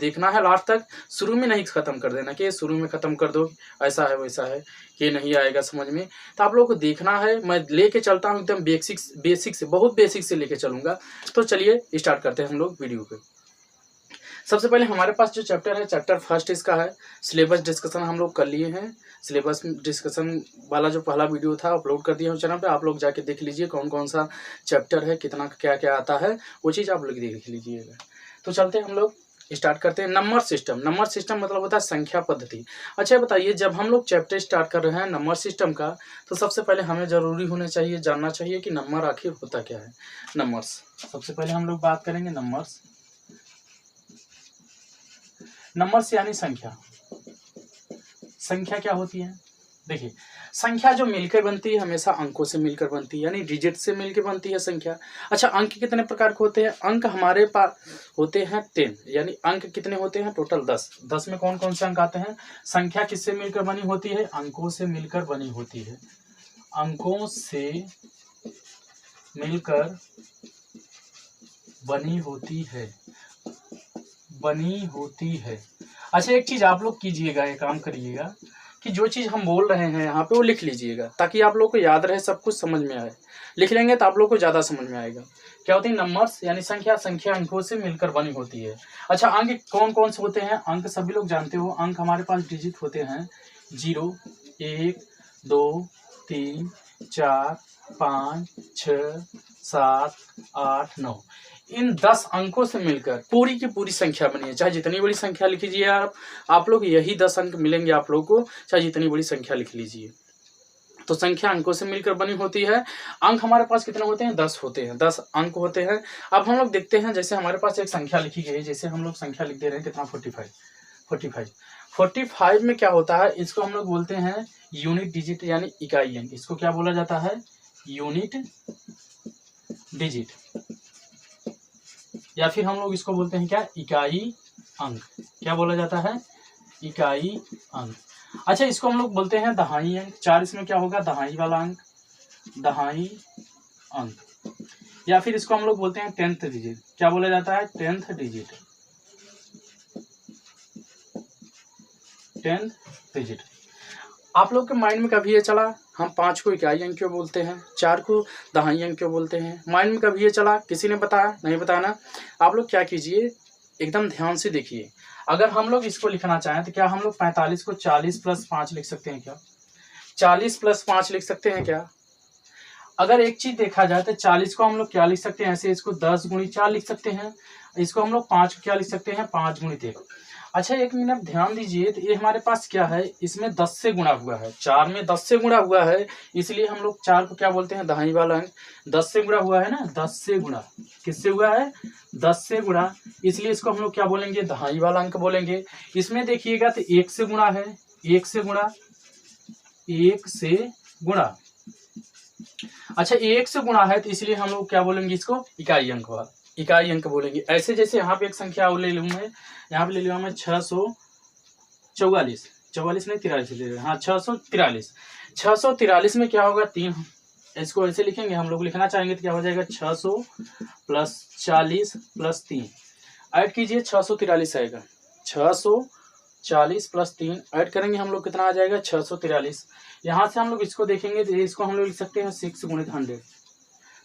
देखना है लास्ट तक, शुरू में नहीं खत्म कर देना कि शुरू में खत्म कर दो ऐसा है वैसा है, ये नहीं आएगा समझ में। तो आप लोगों को देखना है, मैं लेके चलता हूँ एकदम बेसिक से, बहुत बेसिक से लेके चलूँगा। तो चलिए स्टार्ट करते हैं हम लोग वीडियो को। सबसे पहले हमारे पास जो चैप्टर है, चैप्टर फर्स्ट इसका है, सिलेबस डिस्कशन हम लोग कर लिए हैं। सिलेबस डिस्कशन वाला जो पहला वीडियो था अपलोड कर दिया हूँ चैनल पे, आप लोग जाके देख लीजिए कौन कौन सा चैप्टर है, कितना क्या क्या आता है, वो चीज़ आप लोग देख लीजिएगा। तो चलते हैं हम लोग स्टार्ट करते हैं। नंबर सिस्टम, नंबर सिस्टम मतलब होता है संख्या पद्धति। अच्छा बताइए, जब हम लोग चैप्टर स्टार्ट कर रहे हैं नंबर सिस्टम का, तो सबसे पहले हमें जरूरी होना चाहिए, जानना चाहिए कि नंबर आखिर होता क्या है। नंबर्स, सबसे पहले हम लोग बात करेंगे नंबर्स। नंबर्स यानी संख्या। संख्या क्या होती है? देखिए, संख्या जो मिलकर बनती है हमेशा अंकों से मिलकर बनती है, यानी डिजिट से मिलकर बनती है संख्या। अच्छा, अंक कितने प्रकार के होते हैं? अंक हमारे पास होते हैं 10, यानी अंक कितने होते हैं? टोटल 10। 10 में कौन कौन से अंक आते हैं? संख्या किससे मिलकर बनी होती है? अंकों से मिलकर बनी होती है। अंकों से मिलकर बनी होती है, बनी होती है। अच्छा, एक चीज आप लोग कीजिएगा, एक काम करिएगा कि जो चीज हम बोल रहे हैं यहाँ पे वो लिख लीजिएगा, ताकि आप लोग को याद रहे, सब कुछ समझ में आए। लिख लेंगे तो आप लोग को ज्यादा समझ में आएगा। क्या होती है नंबर्स? यानी संख्या। संख्या अंकों से मिलकर बनी होती है। अच्छा, अंक कौन कौन से होते हैं? अंक सभी लोग जानते हो, अंक हमारे पास डिजिट होते हैं 0, 1, 2, 3, 4, 5, 6, 7, 8, 9। इन 10 अंकों से मिलकर पूरी की पूरी संख्या बनी है। चाहे जितनी बड़ी संख्या लिख लीजिए आप लोग, यही 10 अंक मिलेंगे आप लोग को, चाहे जितनी बड़ी संख्या लिख लीजिए। तो संख्या अंकों से मिलकर बनी होती है। अंक हमारे पास कितने होते हैं? 10 होते हैं, 10 अंक होते हैं। अब हम लोग देखते हैं, जैसे हमारे पास एक संख्या लिखी गई है, जैसे हम लोग संख्या लिख दे रहे हैं कितना? 45 में क्या होता है? इसको हम लोग बोलते हैं यूनिट डिजिट, यानी इकाई अंक। इसको क्या बोला जाता है? यूनिट डिजिट, या फिर हम लोग इसको बोलते हैं क्या? इकाई अंक। क्या बोला जाता है? इकाई अंक। अच्छा, इसको हम लोग बोलते हैं दहाई अंक। 4 इसमें क्या होगा? दहाई वाला अंक, दहाई अंक। या फिर इसको हम लोग बोलते हैं 10th डिजिट। क्या बोला जाता है? 10th digit, 10th digit. आप लोग के माइंड में कभी ये चला हम 5 को इकाई अंक क्यों बोलते हैं, 4 को दहाई अंक क्यों बोलते हैं? माइंड में कभी ये चला? किसी ने बताया? नहीं बताया ना। आप लोग क्या कीजिए, एकदम ध्यान से देखिए। अगर हम लोग इसको लिखना चाहें तो क्या हम लोग 45 को 40 + 5 लिख सकते हैं क्या? 40 + 5 लिख सकते हैं क्या? अगर एक चीज देखा जाए तो 40 को हम लोग क्या लिख सकते हैं? ऐसे इसको 10 × 4 लिख सकते हैं। इसको हम लोग 5 को क्या लिख सकते हैं? 5 × 1। अच्छा, एक मिनट ध्यान दीजिए, तो ये हमारे पास क्या है? इसमें 10 से गुणा हुआ है, 4 में 10 से गुणा हुआ है, इसलिए हम लोग 4 को क्या बोलते हैं? दहाई वाला अंक। 10 से गुणा हुआ है ना, 10 से गुणा। किससे हुआ है? 10 से गुणा, इसलिए इसको हम लोग क्या बोलेंगे? दहाई वाला अंक बोलेंगे। इसमें देखिएगा तो 1 से गुणा है, 1 से गुणा, 1 से गुणा। अच्छा, 1 से गुणा है तो इसलिए हम लोग क्या बोलेंगे? इसको इकाई अंक वाला, इकाई अंक बोलेंगे। ऐसे जैसे यहाँ पे एक संख्या ले लूँ मैं, यहाँ पे ले लिया मैं 644, 44 नहीं 43 ले लिया, हाँ 643। 643 में क्या होगा? 3। इसको ऐसे लिखेंगे, हम लोग लिखना चाहेंगे तो क्या हो जाएगा? 600 + 40 + 3। ऐड कीजिए, 643 आएगा। 640 + 3 ऐड करेंगे हम लोग, कितना आ जाएगा? 643। यहाँ से हम लोग इसको देखेंगे तो इसको हम लोग लिख सकते हैं 6 × 100,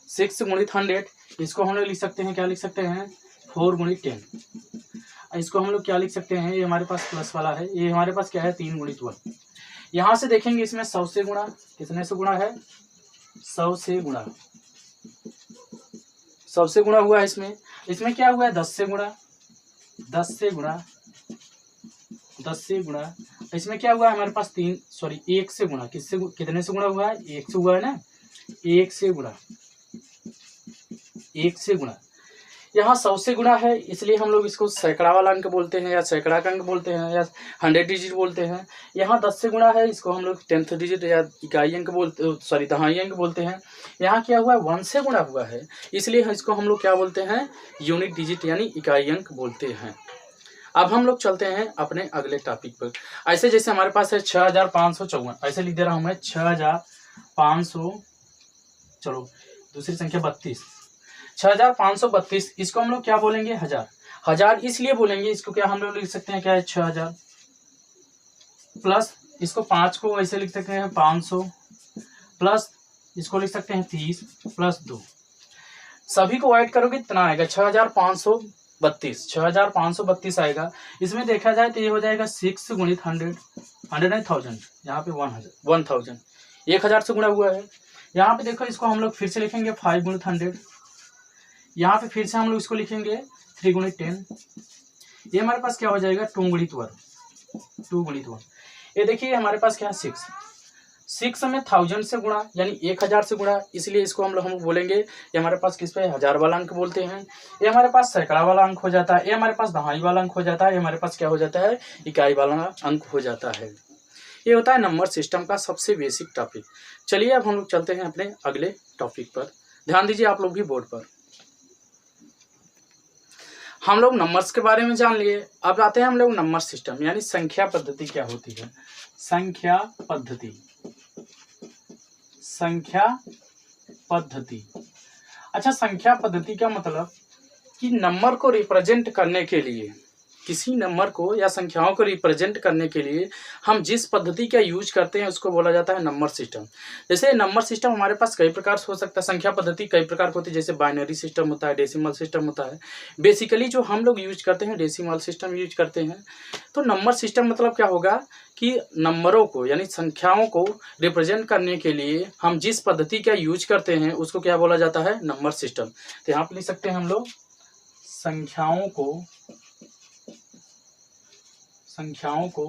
6 × 100। इसको हम लोग लिख सकते हैं, क्या लिख सकते हैं? 4 × 10। इसको हम लोग क्या लिख सकते हैं? ये हमारे पास प्लस वाला है, ये हमारे पास क्या है? 3 × 12। यहाँ से देखेंगे इसमें 100 से गुणा, कितने से गुणा है? 100 से गुणा, 100 से गुणा हुआ है इसमें। इसमें क्या हुआ है? 10 से गुणा, 10 से गुणा, 10 से गुणा। इसमें क्या हुआ है हमारे पास? 1 से गुणा। किससे? कितने से गुणा हुआ है? 1 से हुआ है ना, 1 से गुणा, 1 से गुणा। यहाँ 100 से गुणा है, इसलिए हम लोग इसको सैकड़ा वाला अंक बोलते हैं, या सैकड़ा का अंक बोलते हैं, या 100 डिजिट बोलते हैं। यहाँ 10 से गुणा है, इसको हम लोग 10th डिजिट या इकाई अंक बोलते, सॉरी दहाई अंक बोलते हैं। यहाँ क्या हुआ है? 1 से गुणा हुआ है, इसलिए इसको हम लोग क्या बोलते हैं? यूनिट डिजिट यानी इकाई अंक बोलते हैं। अब हम लोग चलते हैं अपने अगले टॉपिक पर। ऐसे जैसे हमारे पास है 6554, ऐसे लिख दे रहा हूँ मैं 6500, चलो दूसरी संख्या 32, 6532। इसको हम लोग क्या बोलेंगे? 1000। 1000 इसलिए बोलेंगे, इसको क्या हम लोग लिख सकते हैं, क्या है 6000 प्लस इसको 5 को ऐसे लिख सकते हैं 500 प्लस इसको लिख सकते हैं 30 प्लस 2, सभी को ऐड करोगे कितना आएगा 6532, 6532 आएगा। इसमें देखा जाए तो ये हो जाएगा 6 गुणित 100, 100 एंड 1000, यहाँ पे 1000 1000 से गुणा हुआ है। यहाँ पे देखो इसको हम लोग फिर से लिखेंगे 5 गुणित 100, यहाँ पे फिर से हम लोग इसको लिखेंगे 3 गुणित 10, ये हमारे पास क्या हो जाएगा 2 गुणित 1। ये देखिए हमारे पास क्या है 6 में 1000 से गुणा यानी 1000 से गुणा, इसलिए इसको हम बोलेंगे ये हमारे पास किस पे 1000 वाला अंक बोलते हैं। ये हमारे पास सैकड़ा वाला अंक हो जाता है, ये हमारे पास दहाई वाला अंक हो जाता है, ये हमारे पास क्या हो जाता है इकाई वाला अंक हो जाता है। ये होता है नंबर सिस्टम का सबसे बेसिक टॉपिक। चलिए अब हम लोग चलते हैं अपने अगले टॉपिक पर, ध्यान दीजिए आप लोग भी बोर्ड पर। हम लोग नंबर्स के बारे में जान लिए, अब आते हैं हम लोग नंबर सिस्टम यानी संख्या पद्धति क्या होती है। संख्या पद्धति। अच्छा, संख्या पद्धति का मतलब कि नंबर को रिप्रेजेंट करने के लिए, किसी नंबर को या संख्याओं को रिप्रेजेंट करने के लिए हम जिस पद्धति का यूज करते हैं उसको बोला जाता है नंबर सिस्टम। जैसे नंबर सिस्टम हमारे पास कई प्रकार से हो सकता है, संख्या पद्धति कई प्रकार की होती है, जैसे बाइनरी सिस्टम होता है, डेसिमल सिस्टम होता है। बेसिकली जो हम लोग यूज करते हैं डेसिमल सिस्टम यूज करते हैं। तो नंबर सिस्टम मतलब क्या होगा कि नंबरों को यानी संख्याओं को रिप्रेजेंट करने के लिए हम जिस पद्धति का यूज करते हैं उसको क्या बोला जाता है नंबर सिस्टम। तो यहाँ पे लिख सकते हैं हम लोग संख्याओं को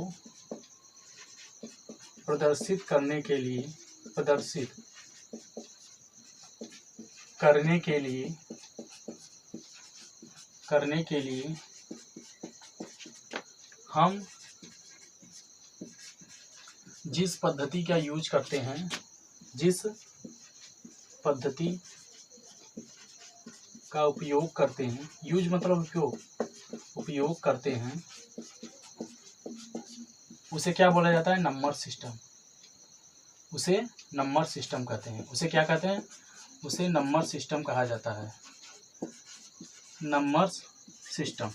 प्रदर्शित करने के लिए हम जिस पद्धति का यूज करते हैं, जिस पद्धति का उपयोग करते हैं, यूज मतलब उपयोग करते हैं, उसे क्या बोला जाता है नंबर सिस्टम। उसे नंबर सिस्टम कहते हैं। उसे क्या कहते हैं, उसे नंबर सिस्टम कहा जाता है। नंबर सिस्टम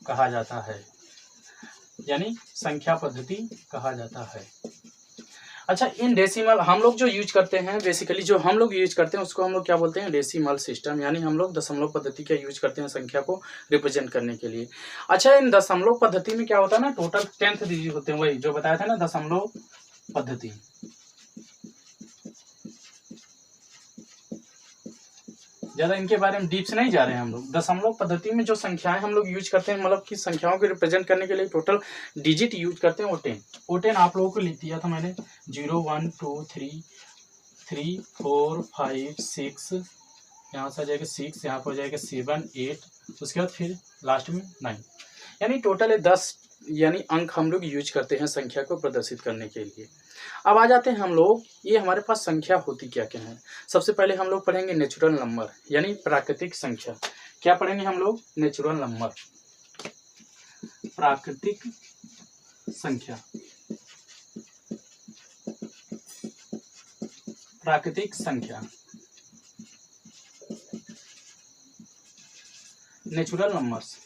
कहा जाता है यानी संख्या पद्धति कहा जाता है। अच्छा, इन डेसिमल हम लोग जो यूज करते हैं, बेसिकली जो हम लोग यूज करते हैं उसको हम लोग क्या बोलते हैं डेसिमल सिस्टम, यानी हम लोग दशमलव पद्धति का यूज करते हैं संख्या को रिप्रेजेंट करने के लिए। अच्छा, इन दशमलव पद्धति में क्या होता है ना, टोटल 10th डिजिट होते हैं, वही जो बताया था ना दशमलव पद्धति। ज्यादा इनके बारे में डीप से नहीं जा रहे हैं हम लोग। दशमलव पद्धति में जो संख्याएं हम लोग यूज करते हैं, मतलब कि संख्याओं को रिप्रेजेंट करने के लिए टोटल डिजिट यूज करते हैं वो 10। वो 10 आप लोगों को लिख दिया था मैंने, 0 1 2 3 4 5 6, यहाँ से आ जाएगा 6, यहाँ पर हो जाएगा 7 8, उसके बाद फिर लास्ट में 9, यानी टोटल 10 यानी अंक हम लोग यूज करते हैं संख्या को प्रदर्शित करने के लिए। अब आ जाते हैं हम लोग, ये हमारे पास संख्या होती क्या क्या है। सबसे पहले हम लोग पढ़ेंगे नेचुरल नंबर यानी प्राकृतिक संख्या। क्या पढ़ेंगे हम लोग, नेचुरल नंबर, प्राकृतिक संख्या। प्राकृतिक संख्या, नेचुरल नंबर्स।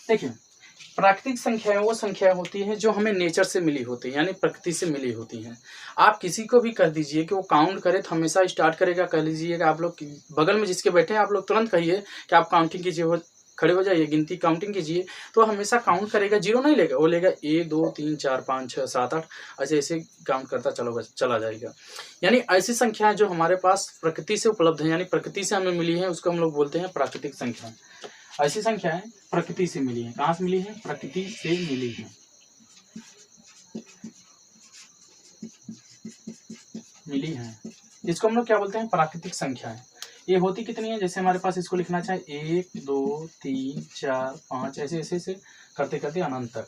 देखिए, प्राकृतिक संख्याएं वो संख्या होती हैं जो हमें नेचर से मिली होती है, यानी प्रकृति से मिली होती हैं। आप किसी को भी कर दीजिए कि वो काउंट करे तो हमेशा स्टार्ट करेगा, कह लीजिएगा आप लोग बगल में जिसके बैठे हैं आप लोग तुरंत कहिए कि आप काउंटिंग कीजिए, वो खड़े हो जाइए, गिनती काउंटिंग कीजिए, तो हमेशा काउंट करेगा, जीरो नहीं लेगा, वो लेगा 1 2 3 4 5 6 7 8, ऐसे ऐसे काउंट करता चला जाएगा। यानी ऐसी संख्याएं जो हमारे पास प्रकृति से उपलब्ध है, यानी प्रकृति से हमें मिली है, उसको हम लोग बोलते हैं प्राकृतिक संख्या। ऐसी संख्याएं प्रकृति से मिली है। कहाँ से मिली है, प्रकृति से मिली है, मिली है। इसको हम लोग क्या बोलते हैं, प्राकृतिक संख्याएं। ये होती कितनी है, जैसे हमारे पास इसको लिखना चाहे 1 2 3 4 5, ऐसे ऐसे ऐसे करते करते अनंत तक।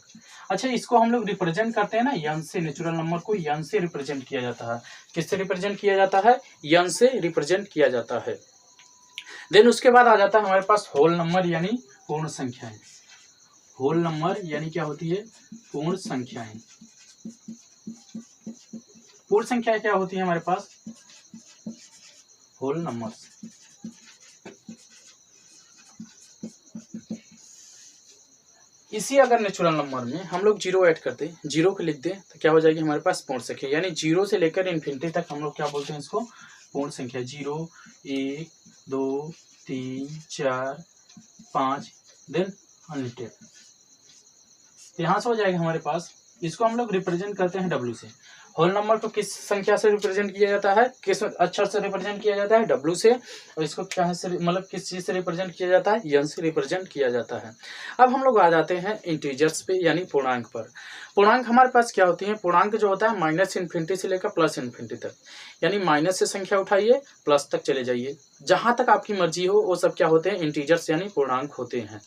अच्छा, इसको हम लोग रिप्रेजेंट करते हैं ना यन से, नेचुरल नंबर को यन से रिप्रेजेंट किया जाता है। किससे रिप्रेजेंट किया जाता है, यन से रिप्रेजेंट किया जाता है। देन उसके बाद आ जाता है हमारे पास होल नंबर यानी पूर्ण संख्याएं। होल नंबर यानी क्या होती है, पूर्ण संख्याएं। पूर्ण संख्या क्या होती है हमारे पास? Whole numbers. इसी अगर नेचुरल नंबर में हम लोग जीरो ऐड करते, जीरो को लिख दें तो क्या हो जाएगी हमारे पास? पूर्ण संख्या। यानी जीरो से लेकर इन्फिनिटी तक हम लोग क्या बोलते हैं इसको? पूर्ण संख्या। 0, 1, 2, 3, 4, 5 देन अनलिमिटेड। यहाँ से हो जाएगा हमारे पास। इसको हम लोग रिप्रेजेंट करते हैं W से। होल नंबर को किस संख्या से रिप्रेजेंट किया जाता है? किस अक्षर से रिप्रेजेंट किया जाता है? W से। और इसको क्या से मतलब किस चीज से रिप्रेजेंट किया जाता है? N से रिप्रेजेंट किया जाता है। अब हम लोग आ जाते हैं इंटीजर्स पे यानी पूर्णांक पर। पूर्णांक हमारे पास क्या होती है? पूर्णांक जो होता है माइनस इन्फिनिटी से लेकर प्लस इन्फिनिटी तक, यानी माइनस से संख्या उठाइए प्लस तक चले जाइए, जहां तक आपकी मर्जी हो वो सब क्या होते हैं? इंटीजर्स यानी पूर्णांक होते हैं।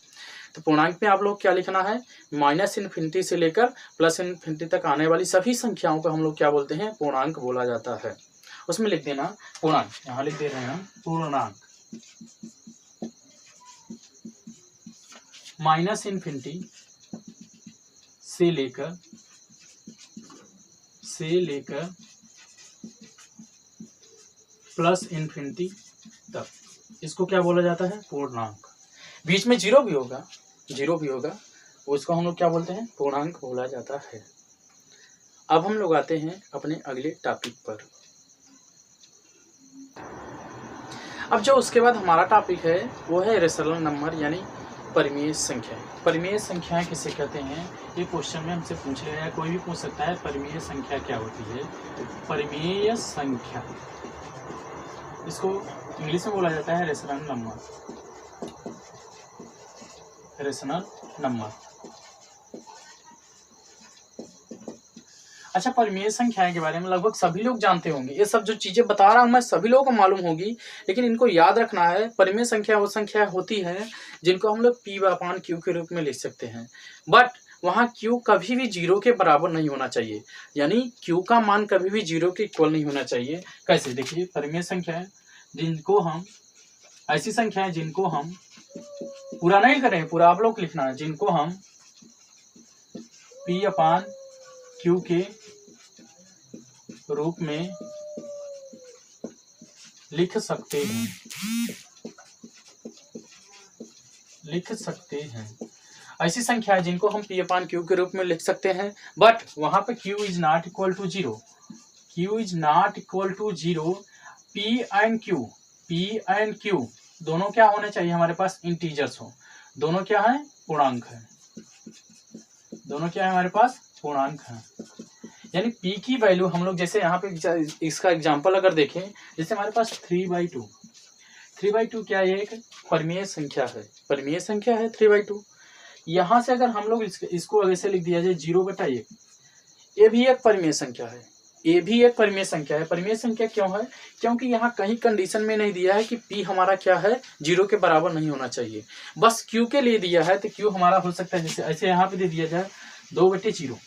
तो पूर्णांक में आप लोग क्या लिखना है? माइनस इन्फिनिटी से लेकर प्लस इन्फिनिटी तक आने वाली सभी संख्याओं को हम लोग क्या बोलते हैं? पूर्णांक बोला जाता है। उसमें लिख देना पूर्णांक, यहाँ लिख दे रहे हैं हम पूर्णांक। माइनस इन्फिनिटी से लेकर प्लस इन्फिनिटी तक, इसको क्या बोला जाता है? पूर्णांक। बीच में जीरो भी होगा, उसको हम लोग क्या बोलते हैं? पूर्णांक बोला जाता है। अब हम लोग आते हैं अपने अगले टॉपिक पर। अब जो उसके बाद हमारा टॉपिक है वो है रेशनल नंबर यानी परिमेय संख्या। परिमेय संख्याएं किसे कहते हैं? ये क्वेश्चन में हमसे पूछ लिया है, कोई भी पूछ सकता है परिमेय संख्या क्या होती है। परिमेय संख्या, इसको इंग्लिश में बोला जाता है रेशनल नंबर। Rational number. अच्छा, परिमेय संख्याएं के बारे में लगभग सभी लोग जानते होंगे। ये सब जो चीजें बता रहा हूं मैं सभी लोगों को मालूम होगी, लेकिन इनको याद रखना है। परिमेय संख्या वो संख्या होती है जिनको हम लोग P/Q के रूप में लिख सकते हैं, बट वहां Q कभी भी जीरो के बराबर नहीं होना चाहिए, यानी Q का मान कभी भी जीरो के इक्वल नहीं होना चाहिए। कैसे? देखिए, परिमेय संख्या जिनको हम, ऐसी संख्या है जिनको हम, पूरा नहीं करें, पूरा आप लोग लिखना है, जिनको हम P/Q के रूप में लिख सकते हैं। ऐसी संख्या है जिनको हम P/Q के रूप में लिख सकते हैं, बट वहां पे Q is not equal to zero. P and Q दोनों क्या होने चाहिए हमारे पास? इंटीजर्स हो। दोनों क्या है? पूर्णांक है। दोनों क्या है हमारे पास? पूर्णांक है। यानी P की वैल्यू हम लोग, जैसे यहाँ पे इसका एग्जांपल अगर देखें, जैसे हमारे पास 3/2 क्या है? एक परिमेय संख्या है। परिमेय संख्या है 3/2। यहाँ से अगर हम लोग इसको ऐसे लिख दिया जाए 0/1, ये भी एक परिमेय संख्या है। परिमेय संख्या क्यों है? क्योंकि यहाँ कहीं कंडीशन में नहीं दिया है कि P हमारा क्या है? जीरो के बराबर नहीं होना चाहिए, बस Q के लिए दिया है। तो Q हमारा हो सकता है जैसे ऐसे यहाँ पे दे दिया जाए 2/0,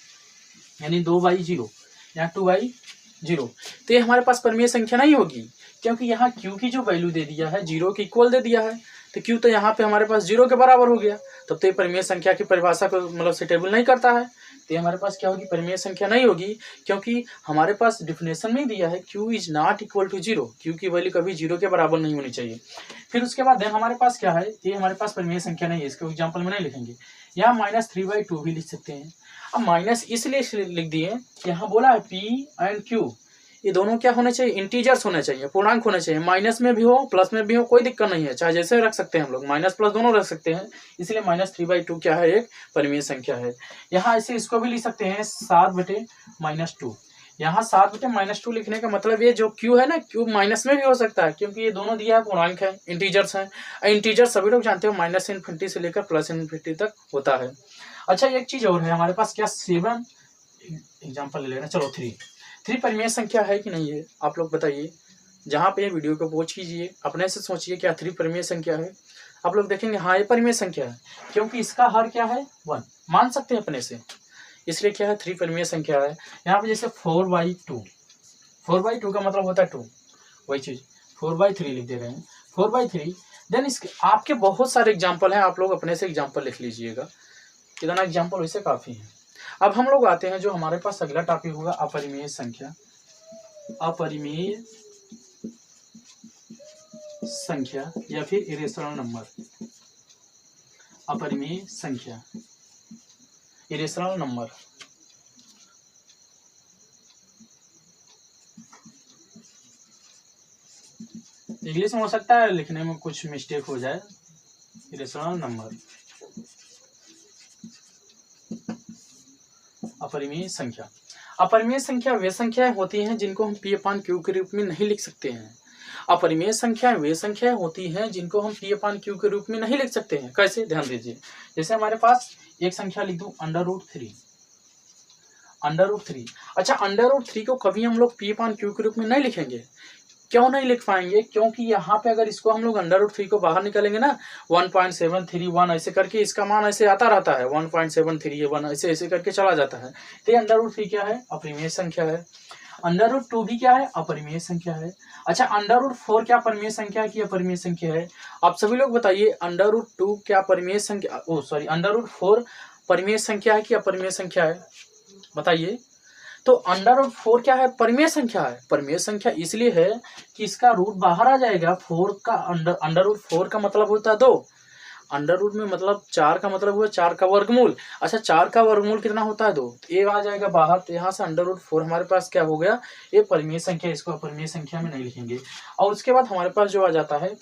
यानी 2/0, यहाँ 2/0, तो ये हमारे पास परिमेय संख्या नहीं होगी, क्योंकि यहाँ Q की जो वैल्यू दे दिया है जीरो के इक्वल दे दिया है। तो Q तो यहाँ पे हमारे पास जीरो के बराबर हो गया, तब तो ये परिमेय संख्या की परिभाषा को मतलब सुटेबल नहीं करता है। तो हमारे पास क्या होगी? परिमेय संख्या नहीं होगी, क्योंकि हमारे पास डिफिनेशन में दिया है Q is not equal to zero. Q की वैल्यू कभी जीरो के बराबर नहीं होनी चाहिए। फिर उसके बाद हमारे पास क्या है? ये हमारे पास परिमेय संख्या नहीं है, इसको एग्जाम्पल में नहीं लिखेंगे। यहाँ -3/2 भी लिख सकते हैं। अब माइनस इसलिए लिख दिए, यहाँ बोला है P एंड Q ये दोनों क्या होने चाहिए? इंटीजर्स होने चाहिए, पूर्णांक होने चाहिए। माइनस में भी हो प्लस में भी हो, कोई दिक्कत नहीं है, चाहे जैसे रख सकते हैं हम लोग, माइनस प्लस दोनों रख सकते हैं। इसलिए -3/2 क्या है? एक परिमेय संख्या है। यहाँ ऐसे इसको भी लिख सकते हैं 7/-2। यहाँ 7/-2 लिखने का मतलब ये जो Q है ना, Q माइनस में भी हो सकता है, क्योंकि ये दोनों दिया है पूर्णांक है, इंटीजर्स हैं। इंटीजर्स सभी लोग जानते हो माइनस इन्फिनिटी से लेकर प्लस इन्फिनिटी तक होता है। अच्छा, एक चीज और है हमारे पास, क्या 7 एग्जाम्पल ले लेना। चलो 3 परिमेय संख्या है कि नहीं है? आप लोग बताइए। जहाँ पे वीडियो को पॉज कीजिए, अपने से सोचिए क्या 3 परिमेय संख्या है? आप लोग देखेंगे हाँ ये परिमेय संख्या है, क्योंकि इसका हर क्या है? 1 मान सकते हैं अपने से, इसलिए क्या है? 3 परिमेय संख्या है। यहाँ पे जैसे 4/2 का मतलब होता है 2, वही चीज 4/3 लिख दे रहे हैं, 4/3। देन इसके आपके बहुत सारे एग्जाम्पल हैं, आप लोग अपने से एग्जाम्पल लिख लीजिएगा, इतना एग्जाम्पल वैसे काफी है। अब हम लोग आते हैं जो हमारे पास अगला टॉपिक होगा, अपरिमेय संख्या। अपरिमेय संख्या या फिर इरेशनल नंबर, अपरिमेय संख्या, इरेशनल नंबर। इंग्लिश में हो सकता है लिखने में कुछ मिस्टेक हो जाए। इरेशनल नंबर, अपरिमेय संख्या। अपरिमेय संख्या वे संख्याएं होती हैं जिनको हम P अपान Q के रूप में नहीं लिख सकते हैं। अपरिमेय संख्याएं वे संख्याएं होती हैं जिनको हम P अपान Q के रूप में नहीं लिख सकते हैं। कैसे, ध्यान दीजिए। जैसे हमारे पास एक संख्या लिख दूं √3, √3। अच्छा, √3 को कभी हम लोग P अपान Q के रूप में नहीं लिखेंगे। क्यों नहीं लिख पाएंगे? क्योंकि यहाँ पे अगर इसको हम लोग √3 को बाहर निकालेंगे ना, 1.731 ऐसे करके इसका मान ऐसे आता रहता है, 1.731 ऐसे ऐसे करके चला जाता है। तो ये √3 क्या है? अपरिमेय संख्या है। √2 भी क्या है? अपरिमेय संख्या है। अच्छा, √4 क्या परिमेय संख्या है कि अपरिमेय संख्या है? आप सभी लोग बताइए, √2 क्या परिमेय संख्या, √4 परिमेय संख्या है कि अपरिमेय संख्या है? बताइए। तो √4 क्या है? परिमेय संख्या है। परिमेय संख्या इसलिए है कि इसका रूट बाहर आ जाएगा। 4 का √4 का मतलब होता है 2, अंडर में मतलब 4 का मतलब हुआ 4 का वर्गमूल। अच्छा, 4 का वर्गमूल कितना होता है? 2। ये आ जाएगा बाहर, तो यहाँ से √4 हमारे पास क्या हो गया? ये परिमेय संख्या, इसको अपरिमेय संख्या में नहीं लिखेंगे। और उसके बाद हमारे पास जो आ जाता है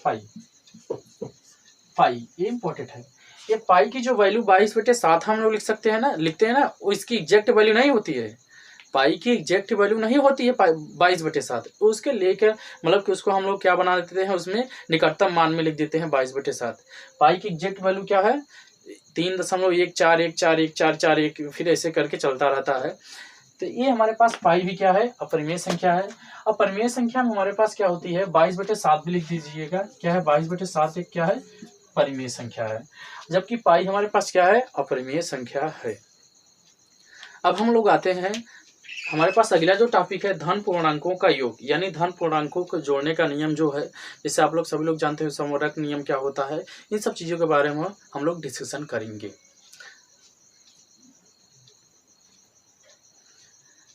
पाई, ये इंपॉर्टेंट है। ये पाई की जो वैल्यू 22/7 हम लोग लिख सकते हैं ना, लिखते हैं ना, वो इसकी एग्जैक्ट वैल्यू नहीं होती है। पाई की एग्जैक्ट वैल्यू नहीं होती है 22/7, तो उसके लेकर मतलब कि उसको हम लोग क्या बना देते हैं, उसमें निकटतम मान में लिख देते हैं 22/7। पाई की एग्जैक्ट वैल्यू क्या है? 3.141441 फिर ऐसे करके चलता रहता है। तो ये हमारे पास पाई भी क्या है? अपरिमेय संख्या है। अब परिमेय संख्या में हमारे पास क्या होती है? 22/7 भी लिख दीजिएगा। क्या है? 22/7 एक क्या है? परिमेय संख्या है। जबकि पाई हमारे पास क्या है? अपरिमेय संख्या है। अब हम लोग आते हैं, हमारे पास अगला जो टॉपिक है धन पूर्णांकों का योग, यानी धन पूर्णांकों को जोड़ने का नियम जो है, जैसे आप लोग सभी लोग जानते हैं समवर्ग नियम क्या होता है। इन सब चीजों के बारे में हम लोग डिस्कशन करेंगे।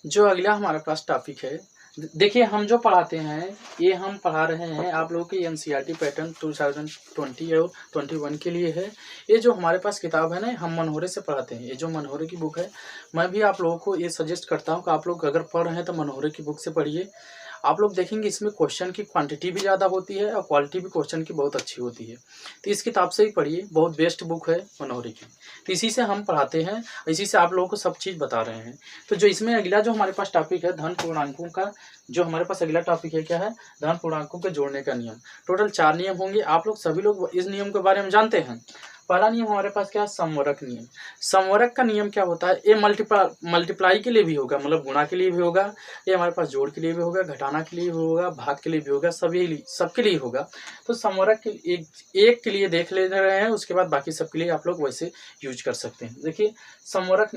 जो अगला हमारे पास टॉपिक है, देखिए हम जो पढ़ाते हैं ये हम पढ़ा रहे हैं आप लोगों के एनसीईआरटी पैटर्न 2020 और 21 के लिए है। ये जो हमारे पास किताब है ना, हम मनहोरे से पढ़ाते हैं। ये जो मनहोरे की बुक है, मैं भी आप लोगों को ये सजेस्ट करता हूँ कि आप लोग अगर पढ़ रहे हैं तो मनहोरे की बुक से पढ़िए। आप लोग देखेंगे इसमें क्वेश्चन की क्वांटिटी भी ज़्यादा होती है और क्वालिटी भी क्वेश्चन की बहुत अच्छी होती है। तो इस किताब से ही पढ़िए, बहुत बेस्ट बुक है मनहोरे की। तो इसी से हम पढ़ाते हैं, इसी से आप लोगों को सब चीज़ बता रहे हैं। तो जो इसमें अगला जो हमारे पास टॉपिक है धन पूर्णांकों का, जो हमारे पास अगला टॉपिक है क्या है? धन पूर्णांकों के जोड़ने का नियम। टोटल 4 नियम होंगे। आप लोग सभी लोग इस नियम के बारे में जानते हैं। पहला नियम हमारे पास क्या है? समवर्ग नियम। समवर्ग का नियम क्या होता है? ये मल्टीप्लाई के लिए भी होगा, मतलब गुणा के लिए भी होगा। ये हमारे पास जोड़ के लिए भी होगा, घटाना के लिए भी होगा, भाग के लिए भी होगा, सबके लिए होगा। तो समवर्ग के एक के लिए देख ले रहे हैं, उसके बाद बाकी सबके लिए आप लोग वैसे यूज कर सकते हैं। देखिए समवर्ग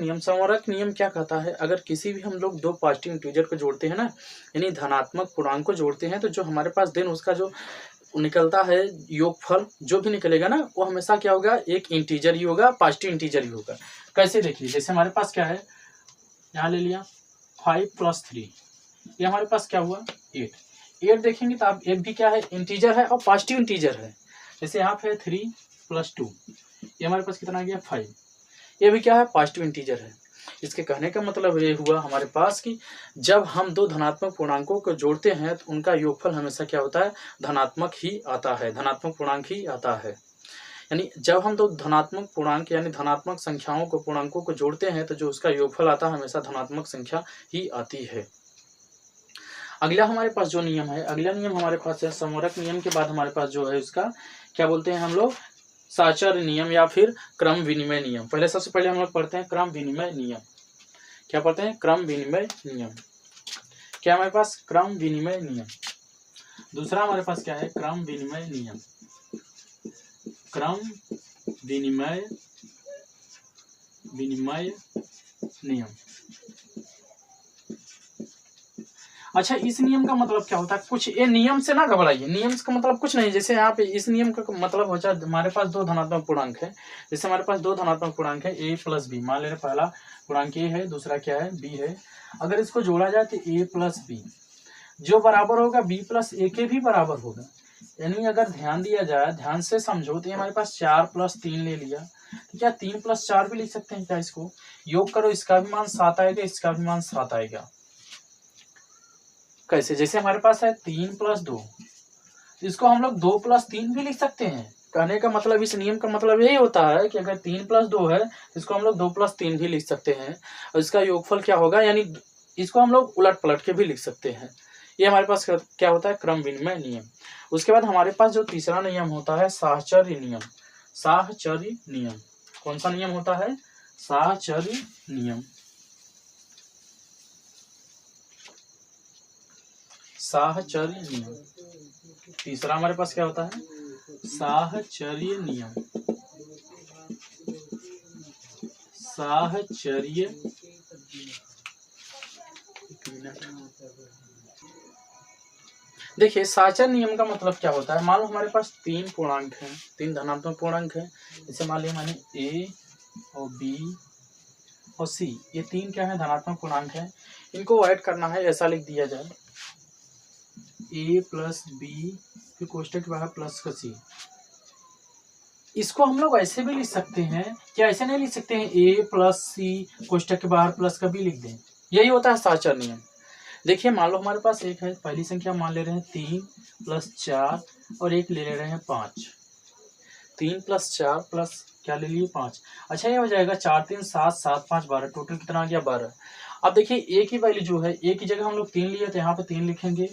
नियम क्या कहता है? अगर किसी भी हम लोग दो पॉजिटिव इंटीजर को जोड़ते हैं ना, यानी धनात्मक पूर्णांक को जोड़ते हैं, तो जो हमारे पास देन उसका जो निकलता है योगफल जो भी निकलेगा ना, वो हमेशा क्या होगा? एक इंटीजर ही होगा, पॉजिटिव इंटीजर ही होगा। कैसे? देखिए जैसे हमारे पास क्या है, यहाँ ले लिया 5 + 3, ये हमारे पास क्या हुआ? 8 देखेंगे तो आप 8 भी क्या है? इंटीजर है और पॉजिटिव इंटीजर है। जैसे यहाँ पे 3 + 2, ये हमारे पास कितना आ गया? 5, ये भी क्या है? पॉजिटिव इंटीजर है। इसके कहने का मतलब ये हुआ हमारे पास कि जब हम दो धनात्मक पूर्णांकों को जोड़ते हैं तो उनका योगफल हमेशा क्या होता है? धनात्मक ही आता है, धनात्मक पूर्णांक ही आता है। यानी जब हम दो धनात्मक पूर्णांक यानी धनात्मक संख्याओं को पूर्णांकों को जोड़ते हैं तो जो उसका योगफल आता है हमेशा धनात्मक संख्या ही आती है। अगला हमारे पास जो नियम है, अगला नियम हमारे पास है समवर्ग नियम के बाद हमारे पास जो है उसका क्या बोलते हैं हम लोग? साचर नियम या फिर क्रम विनिमय नियम। पहले सबसे पहले हम लोग पढ़ते हैं क्रम विनिमय नियम। क्या पढ़ते हैं? क्रम विनिमय नियम। क्या हमारे पास? क्रम विनिमय नियम। दूसरा हमारे पास क्या है? क्रम विनिमय नियम। क्रम विनिमय नियम। अच्छा, इस नियम का मतलब क्या होता है? कुछ ये नियम से ना घबराइए, नियम का मतलब कुछ नहीं। जैसे यहाँ पे इस नियम का मतलब हो जाए, हमारे पास दो धनात्मक पूर्णांक है। जैसे हमारे पास दो धनात्मक पूर्णांक है a + b, मान ले रहे पहला पूर्णांक a है, दूसरा क्या है? b है। अगर इसको जोड़ा जाए तो a + b, जो बराबर होगा b प्लस ए के भी बराबर होगा। यानी अगर ध्यान दिया जाए, ध्यान से समझो, तो ये हमारे पास 4 प्लस 3 ले लिया, तो क्या 3 प्लस 4 भी लिख सकते हैं क्या? इसको योग करो, इसका भी मान 7 आएगा, इसका भी मान 7 आएगा। कैसे? जैसे हमारे पास है 3 प्लस 2, इसको हम लोग 2 प्लस 3 भी लिख सकते हैं। कहने का मतलब, इस नियम का मतलब यही होता है कि अगर 3 प्लस 2 है, इसको हम लोग 2 प्लस 3 भी लिख सकते हैं, और इसका योगफल क्या होगा, यानी इसको हम लोग उलट पलट के भी लिख सकते हैं। ये हमारे पास क्या होता है? क्रम विनिमय नियम। उसके बाद हमारे पास जो तीसरा नियम होता है, साहचर्य नियम। साहचर्य नियम कौन सा नियम होता है? साहचर्य नियम। साहचर्य नियम तीसरा हमारे पास क्या होता है? साहचर्य नियम। साहचर्य देखिए, साहचर्य नियम का मतलब क्या होता है? मान लो हमारे पास 3 पूर्णांक हैं, 3 धनात्मक पूर्णांक हैं। जैसे मान लिया मैंने a और b और c, ये 3 क्या है? धनात्मक पूर्णांक हैं। इनको ऐड करना है, ऐसा लिख दिया जाए a प्लस बी, फिर कोष्टक के बाहर प्लस का c। इसको हम लोग ऐसे भी लिख सकते हैं, क्या ऐसे नहीं लिख सकते हैं? a प्लस c कोष्टक के बाहर प्लस का b लिख दें। यही होता है साहचर्य नियम। देखिए, मान लो हमारे पास एक है, पहली संख्या मान ले रहे हैं 3 प्लस 4 और एक ले रहे हैं 5। 3 प्लस 4 प्लस क्या ले लिए? 5। अच्छा, ये हो जाएगा 4 3 7 7 5 12, टोटल कितना आ गया? 12। अब देखिए, ए की वैल्यू जो है, ए की जगह हम लोग 3 लिए तो यहाँ पे 3 लिखेंगे,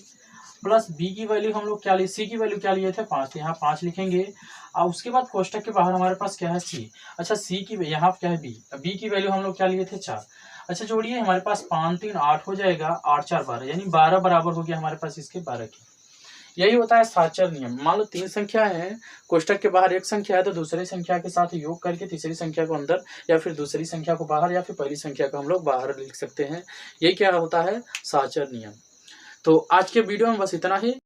प्लस बी की वैल्यू हम लोग क्या लिए? सी की वैल्यू क्या लिए थे? 5, तो यहाँ 5 लिखेंगे। और उसके बाद कोष्टक के बाहर हमारे पास क्या है? सी। अच्छा, सी की यहाँ क्या है? बी। बी की वैल्यू हम लोग क्या लिए थे? 4। अच्छा, जोड़िए, हमारे पास 5 3 8 हो जाएगा, 8 4 12, यानी 12 बराबर हो गया हमारे पास इसके 12 की। यही होता है साहचर्य नियम। मान लो 3 संख्या है, कोष्टक के बाहर एक संख्या है, तो दूसरी संख्या के साथ योग करके तीसरी संख्या को अंदर, या फिर दूसरी संख्या को बाहर, या फिर पहली संख्या को हम लोग बाहर लिख सकते हैं। ये क्या होता है? साहचर्य नियम। तो आज के वीडियो में बस इतना ही।